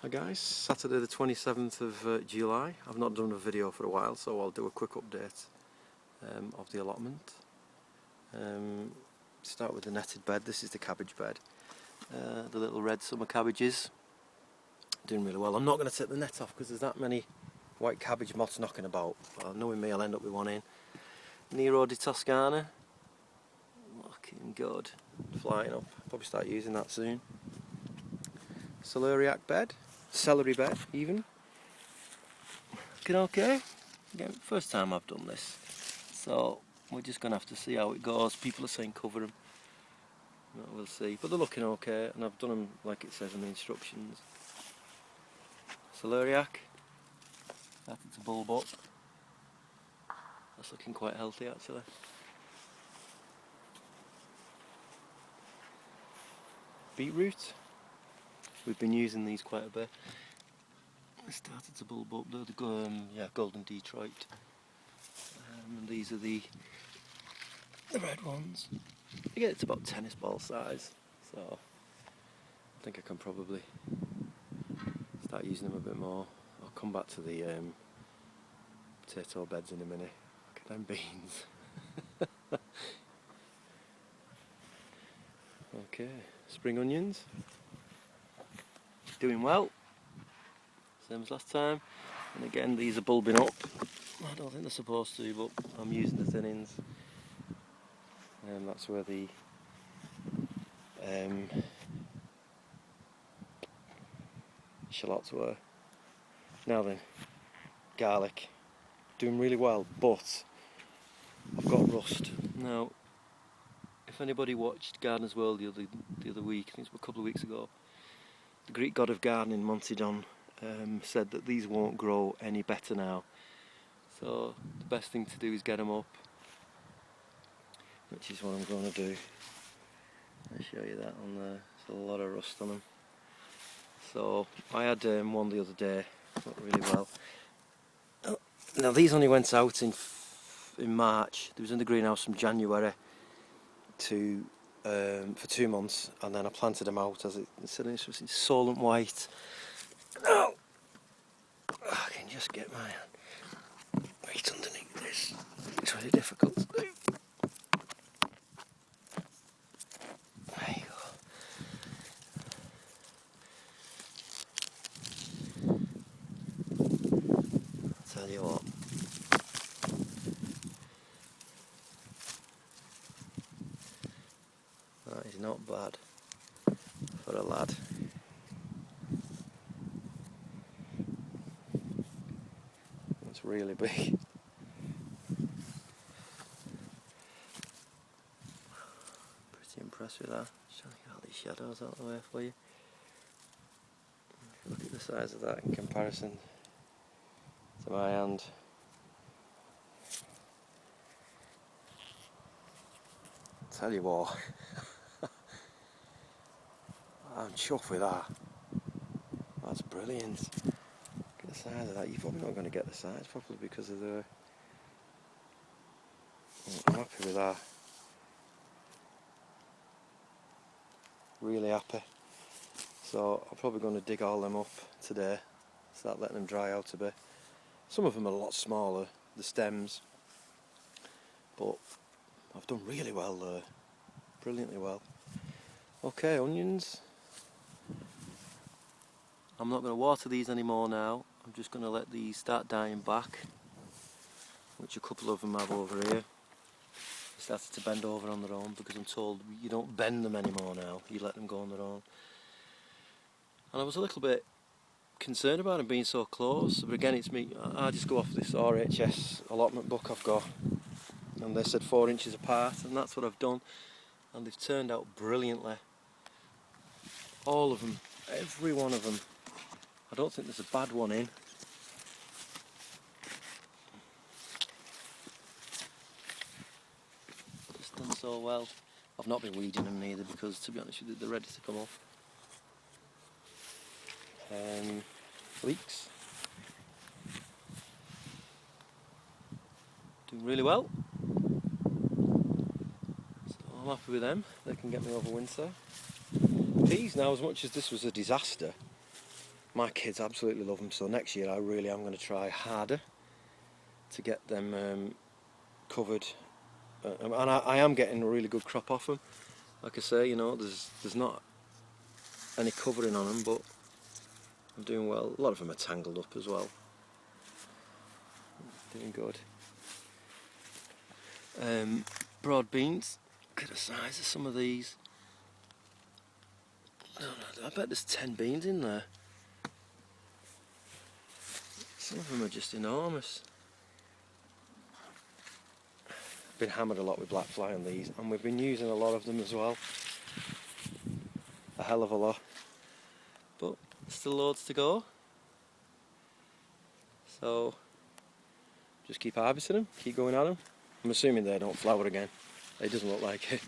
Hi guys, Saturday the 27th of July. I've not done a video for a while, so I'll do a quick update of the allotment. Start with the netted bed. This is the cabbage bed. The little red summer cabbages doing really well. I'm not going to take the net off because there's that many white cabbage moths knocking about. Well, knowing me, I'll end up with one in. Nero di Toscana, looking good, flying up. Probably start using that soon. Celeriac bed, celery bed even. Looking okay. Again, first time I've done this, so we're just going to have to see how it goes. People are saying cover them. We'll see, but they're looking okay, and I've done them like it says in the instructions. Celeriac, started to bulb up. That's looking quite healthy actually. Beetroot, we've been using these quite a bit. They started to bulb up. They're the Golden Detroit, and these are the red ones. Again, it's about tennis ball size, so I think I can probably start using them a bit more. I'll come back to the potato beds in a minute. Look at them beans. Okay, spring onions, doing well, same as last time. And again, these are bulbing up. I don't think they're supposed to, but I'm using the thinnings. And that's where the shallots were. Now then, garlic, doing really well, but I've got rust. Now, if anybody watched Gardener's World the other week, I think it was a couple of weeks ago, the Greek god of gardening, Montidon, said that these won't grow any better now. So the best thing to do is get them up, which is what I'm going to do. I'll show you that on there. There's a lot of rust on them. So I had one the other day, went really well. Now these only went out in March. They was in the greenhouse from January to for 2 months, and then I planted them out as it said in Solent White. Oh, I can just get my hand right underneath this. It's really difficult to do. There you go. I'll tell you what. That is not bad for a lad. It's really big. Pretty impressed with that. Just trying to get all these shadows out of the way for you. Look at the size of that in comparison to my hand. Tell you what, I'm chuffed with that. That's brilliant. Look at the size of that. You're probably not going to get the size, probably because of the... I'm happy with that. Really happy. So I'm probably going to dig all them up today, start letting them dry out a bit. Some of them are a lot smaller, the stems, but I've done really well there, brilliantly well. Okay, onions. I'm not going to water these anymore now. I'm just going to let these start dying back, which a couple of them have over here. They started to bend over on their own because I'm told you don't bend them anymore now, you let them go on their own. And I was a little bit concerned about them being so close, but again it's me, I just go off this RHS allotment book I've got, and they said 4 inches apart, and that's what I've done, and they've turned out brilliantly. All of them, every one of them. I don't think there's a bad one in. Just done so well. I've not been weeding them neither because, to be honest with you, they're ready to come off. Leeks. Doing really well. So I'm happy with them. They can get me over winter. Peas now, as much as this was a disaster, my kids absolutely love them, so next year I really am going to try harder to get them covered. And I am getting a really good crop off them. Like I say, you know, there's not any covering on them, but I'm doing well. A lot of them are tangled up as well. Doing good. Broad beans. Look at the size of some of these. I bet there's 10 beans in there. Some of them are just enormous. Been hammered a lot with black fly on these, and we've been using a lot of them as well. A hell of a lot. But still loads to go. So just keep harvesting them, keep going at them. I'm assuming they don't flower again. It doesn't look like it.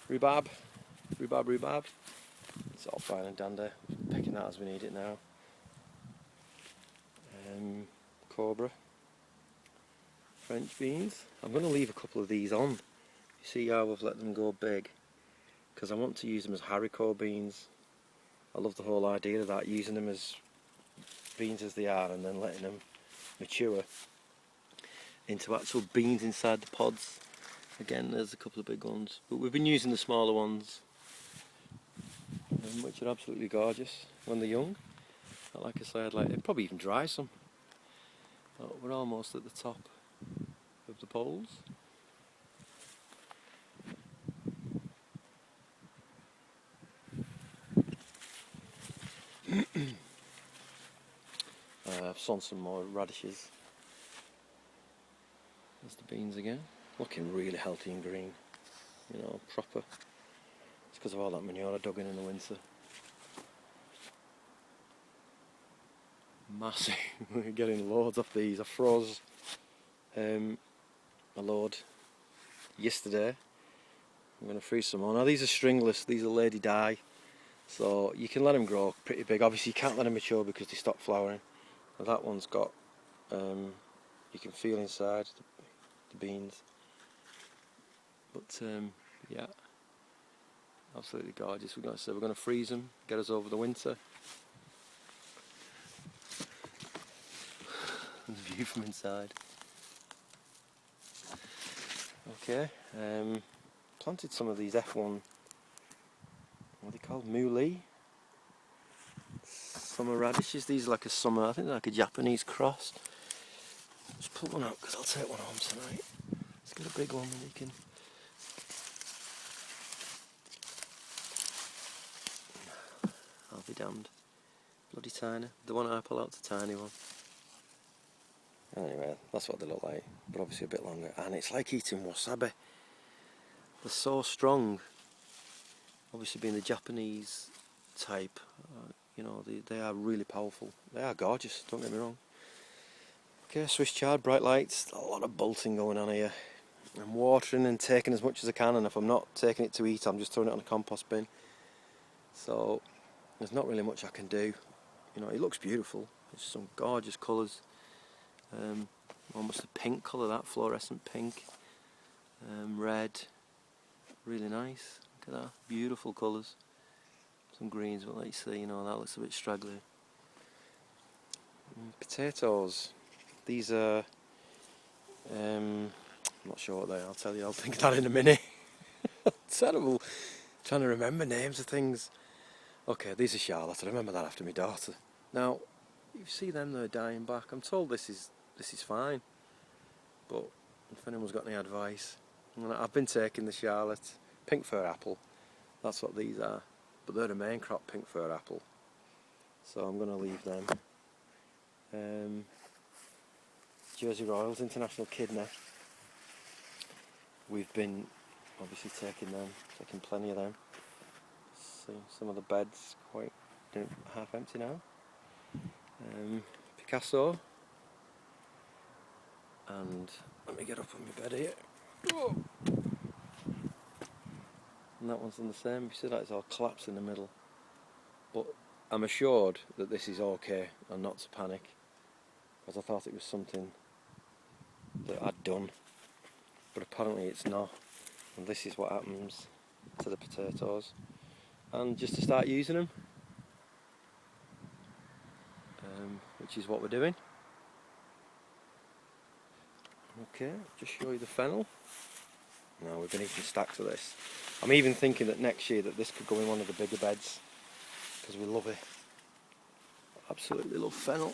Rhubarb. It's all fine and dandy. Picking that as we need it now. Cobra. French beans. I'm going to leave a couple of these on. You see how I've let them go big? Because I want to use them as haricot beans. I love the whole idea of that, using them as beans as they are and then letting them mature into actual beans inside the pods. Again, there's a couple of big ones, but we've been using the smaller ones, which are absolutely gorgeous when they're young. Like I said, like, it'd probably even dry some. But we're almost at the top of the poles. I've sown some more radishes. There's the beans again. Looking really healthy and green. You know, proper. It's because of all that manure I dug in the winter. Massive. We're getting loads of these. I froze a load yesterday. I'm going to freeze some more. Now these are stringless, these are lady die, so you can let them grow pretty big. Obviously you can't let them mature because they stop flowering. Now that one's got, you can feel inside the beans. But yeah, absolutely gorgeous. We're going to freeze them, get us over the winter. The view from inside. Okay, planted some of these F1, what are they called, Muli? Summer radishes. These are like a summer, I think they're like a Japanese cross. Just pull one out because I'll take one home tonight. Let's get a big one that we can. I'll be damned. Bloody tiny. The one I pull out's a tiny one. Anyway, that's what they look like, but obviously a bit longer. And it's like eating wasabi. They're so strong. Obviously being the Japanese type, you know, they are really powerful. They are gorgeous, don't get me wrong. Okay, Swiss chard, bright lights, a lot of bolting going on here. I'm watering and taking as much as I can, and if I'm not taking it to eat, I'm just throwing it on a compost bin. So there's not really much I can do. You know, it looks beautiful. It's some gorgeous colours. Almost a pink colour, that fluorescent pink. Red, really nice. Look at that, beautiful colours. Some greens, but like you see, you know, that looks a bit straggly. Potatoes. These are, I'm not sure what they are, I'll tell you, I'll think of that in a minute. Terrible trying to remember names of things. Okay, these are Charlotte, I remember that after my daughter. Now, you see them, they're dying back. I'm told this is fine, but if anyone's got any advice, I've been taking the Charlotte, pink fir apple, that's what these are, but they're the main crop pink fir apple, so I'm going to leave them. Jersey Royals, International Kidney, we've been obviously taking plenty of them. See some of the beds quite half empty now. Picasso, and let me get up on my bed here. Whoa. And that one's done the same. You see that it's all collapsed in the middle, but I'm assured that this is okay and not to panic, because I thought it was something that I'd done, but apparently it's not, and this is what happens to the potatoes. and just to start using them, which is what we're doing. Okay, just show you the fennel. Now we've been eating stacks of this. I'm even thinking that next year that this could go in one of the bigger beds because we love it. Absolutely love fennel.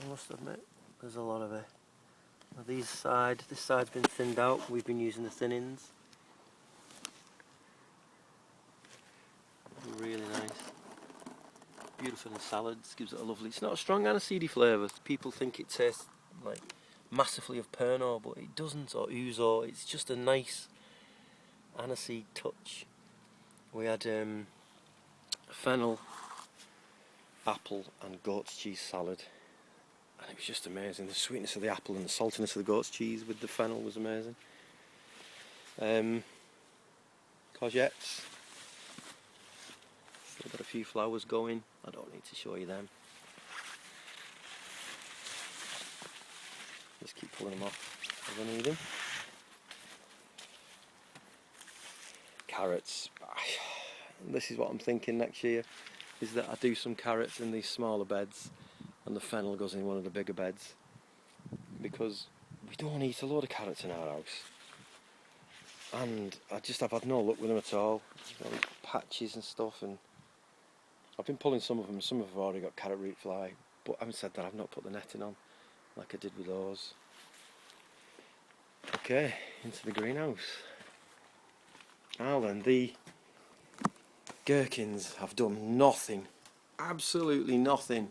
I must admit, there's a lot of it. Now this side's been thinned out. We've been using the thin-ins. Really nice. Beautiful in salads, gives it a lovely, it's not a strong aniseedy flavour. People think it tastes like massively of Pernod, but it doesn't, or ouzo. It's just a nice aniseed touch. We had fennel, apple and goat's cheese salad, and it was just amazing. The sweetness of the apple and the saltiness of the goat's cheese with the fennel was amazing. Courgettes. Still got a few flowers going. I don't need to show you them. Just keep pulling them off as I need them. Carrots. This is what I'm thinking next year, is that I do some carrots in these smaller beds and the fennel goes in one of the bigger beds, because we don't eat a load of carrots in our house, and I've had no luck with them at all. Patches and stuff, and I've been pulling some of them. Some have already got carrot root fly, but having said that, I've not put the netting on like I did with those. Okay, into the greenhouse. Now then, the gherkins have done nothing, absolutely nothing.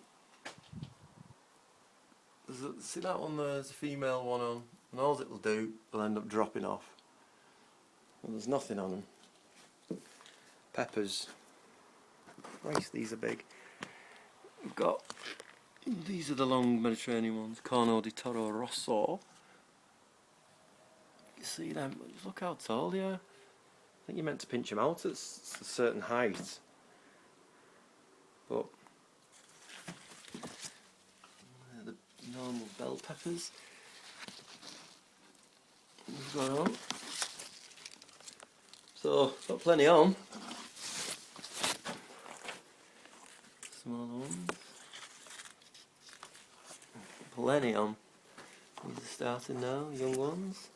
See that one there's a female one on, and all it'll do will end up dropping off. And there's nothing on them. Peppers. Christ, these are big. We've got, these are the long Mediterranean ones, Corno di Toro Rosso. You see them? Look how tall they are. I think you're meant to pinch them out at a certain height. But the normal bell peppers we've got on. So, got plenty on. Smaller ones. Plenty on. These are starting now, young ones.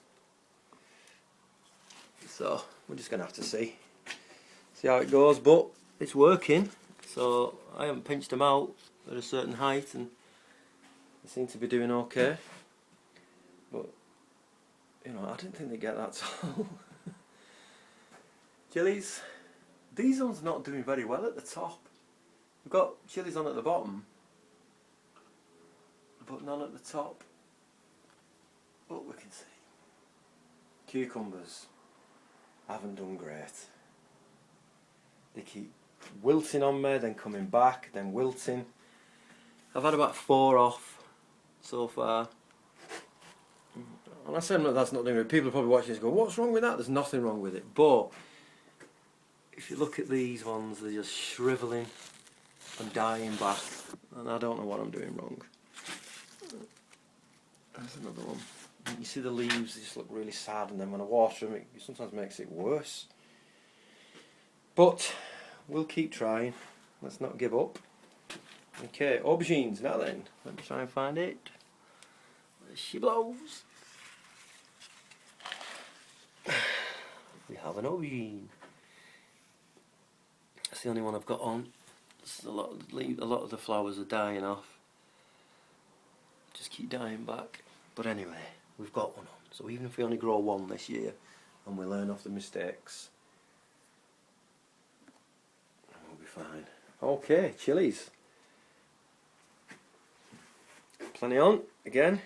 So, we're just going to have to see how it goes, but it's working. So, I haven't pinched them out at a certain height and they seem to be doing okay. But, you know, I didn't think they'd get that tall. Chilies. These ones are not doing very well at the top. We've got chilies on at the bottom, but none at the top. But we can see. Cucumbers haven't done great. They keep wilting on me, then coming back, then wilting. I've had about 4 off so far. And I said that's not doing it. People are probably watching this and go, what's wrong with that? There's nothing wrong with it. But if you look at these ones, they're just shrivelling and dying back. And I don't know what I'm doing wrong. There's another one. You see the leaves, they just look really sad, and then when I water them, it sometimes makes it worse. But we'll keep trying. Let's not give up. Okay, aubergines. Now then, let me try and find it. There she blows. We have an aubergine. That's the only one I've got on. A lot of the flowers are dying off. Just keep dying back. But anyway, we've got one on. So even if we only grow one this year, and we learn off the mistakes, we'll be fine. Okay, chilies. Plenty on again.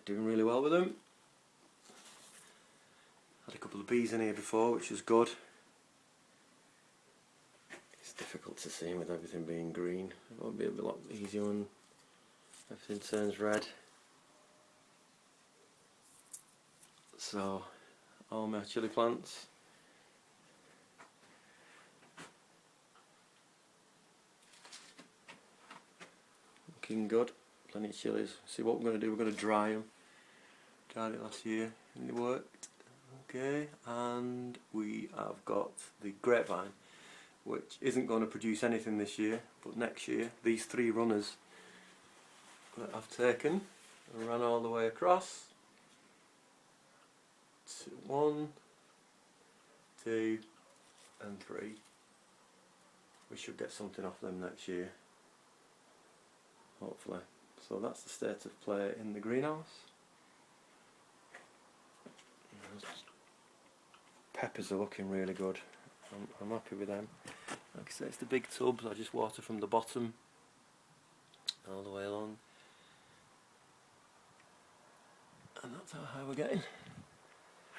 Doing really well with them. Had a couple of bees in here before, which was good. It's difficult to see with everything being green. It won't be a lot easier when everything turns red. So, all my chilli plants. Looking good. Plenty of chilies. See what we're going to do, we're going to dry them. Tried it last year and it worked. Okay, and we have got the grapevine, which isn't going to produce anything this year, but next year these 3 runners that I've taken and ran all the way across. 1, 2 and 3. We should get something off them next year, hopefully. So that's the state of play in the greenhouse. Peppers are looking really good. I'm happy with them. Like I say, it's the big tubs. I just water from the bottom all the way along, and that's how high we're getting.